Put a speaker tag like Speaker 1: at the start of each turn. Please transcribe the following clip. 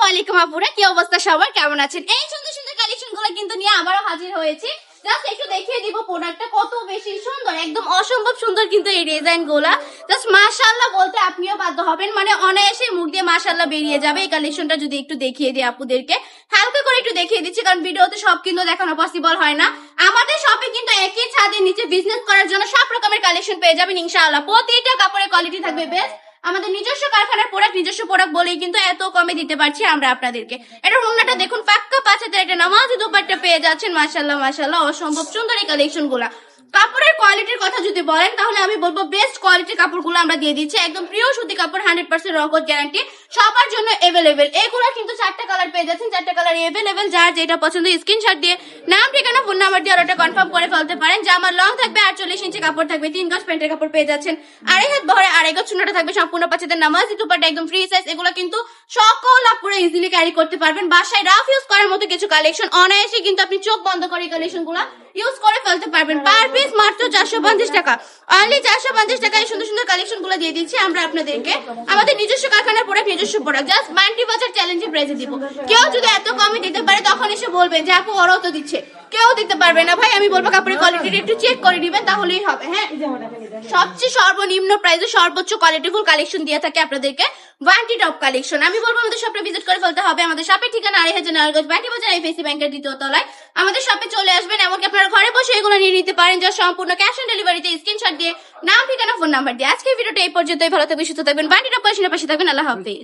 Speaker 1: আলাইকুম আপুরা, কি অবস্থা সবার, কেমন আছেন? এই সুন্দর সুন্দর কালেকশন গুলো কিন্তু নিয়ে আবারও হাজির হয়েছি। জাস্ট একটু দেখিয়ে দিব প্রোডাক্টটা কত বেশি সুন্দর, একদম অসম্ভব সুন্দর কিন্তু এই ডিজাইন গুলা। জাস্ট মাশাআল্লাহ বলতে আপনিও বাধ্য হবেন, মানে অনায়াসে মুখ দিয়ে মাশাআল্লাহ বেরিয়ে যাবে। এই কালেকশনটা যদি একটু দেখিয়ে দিই আপুদেরকে, হালকা করে একটু দেখিয়ে দিচ্ছি, কারণ ভিডিওতে সব কিন্তু দেখানো পসিবল হয় না। আমাদের শপে কিন্তু একই ছাদের নিচে বিজনেস করার জন্য সব রকমের কালেকশন পেয়ে যাবেন ইনশাআল্লাহ। প্রতিটা কাপড়ের কোয়ালিটি থাকবে বেস্ট। আমাদের নিজস্ব কারখানার প্রোডাক্ট, নিজস্ব প্রোডাক্ট বলেই কিন্তু এত কমে দিতে পারছি আমরা আপনাদেরকে। এটা ওন্নাটা দেখুন, পাক্কা 5 হাতের একটা নামাজি দোপাট্টা পেয়ে যাচ্ছেন। মাশাআল্লাহ মাশাআল্লাহ, অসম্ভব সুন্দর এই কালেকশন গুলা। কাপড়ের কোয়ালিটির কথা যদি বলেন তাহলে আমি বলবো বেস্ট কোয়ালিটির কাপড়গুলো আমরা দিয়ে দিচ্ছি, একদম প্রিয় সুতি কাপড়, 100% রকট গ্যারান্টি, সবার জন্য এভেলেবেল। এগুলো কিন্তু 4টা কালার পেয়ে যাচ্ছেন, 4টা কালার এভেলেবেল। যার যেটা পছন্দ স্ক্রিনশট দিয়ে নাম, ঠিকানা, ফোন নাম্বার দিয়ে অর্ডারটা কনফার্ম করে ফেলতে পারেন। জামার লং থাকবে 48 ইঞ্চি কাপড় থাকবে, 3 গজ প্যান্টের কাপড় পেয়ে যাচ্ছেন, 2.5 হাত বহরে 2.5 গজ চুনাটা থাকবে, সম্পূর্ণ 5 হাতের নামাজি দুপাট্টা, একদম ফ্রি সাইজ। এগুলো কিন্তু সকল আপুরা ইজিলি ক্যারি করতে পারবেন। বাসায় রাফ ইউজ করার মতো কিছু কালেকশন, অনায়াসে কিন্তু আপনি চোখ বন্ধ করে এই কালেকশন গুলা ইউজ করে ফেলতে পারবেন। পার পিস মাত্র 450 টাকা, অনলি 450 টাকায় সুন্দর সুন্দর কালেকশন গুলো দিয়ে দিচ্ছি আমরা আপনাদেরকে। আমাদের নিজস্ব কারখানার প্রোডাক্ট, নিজস্ব প্রোডাক্ট, জাস্ট মান্টি বাজার চ্যালেঞ্জে প্রাইসে দিব। কেউ যদি এত কমে দিতে পারে তখন এসে বলবে যে আপু ওরাও তো দিচ্ছে, কেউ দিতে পারবে না ভাই। আমি বলবো কাপড়ের কোয়ালিটিটা একটু চেক করে দিবেন, তাহলেই হবে। হ্যাঁ, সবচেয়ে সর্বনিম্ন প্রাইসে সর্বোচ্চ কোয়ালিটিফুল কালেকশন দিয়ে থাকে আপনাদেরকে, ওয়ান্টি টপ কালেকশন। আমি বলবো আমাদের শপে ভিজিট করে ফেলতে হবে। আমাদের শপের ঠিকানা 2.5 নারায়ণগঞ্জ বাটি বাজার, আইএফএসি ব্যাংকের 2য় তলায়। আমাদের শপে চলে আসবেন, এমনকি আপনারা ঘরে বসে এগুলো নিয়ে নিতে পারেন, যা সম্পূর্ণ ক্যাশ অন ডেলিভারিতে, স্ক্রিনশট দিয়ে নাম, ঠিকানা, ফোন নাম্বার দিয়ে। আজকের ভিডিওটা এই পর্যন্তই। ভালো থাকবেন, সুস্থ থাকবেন, বাটি টপ কালেকশনের পাশে থাকবেন। আল্লাহ হাফেজ।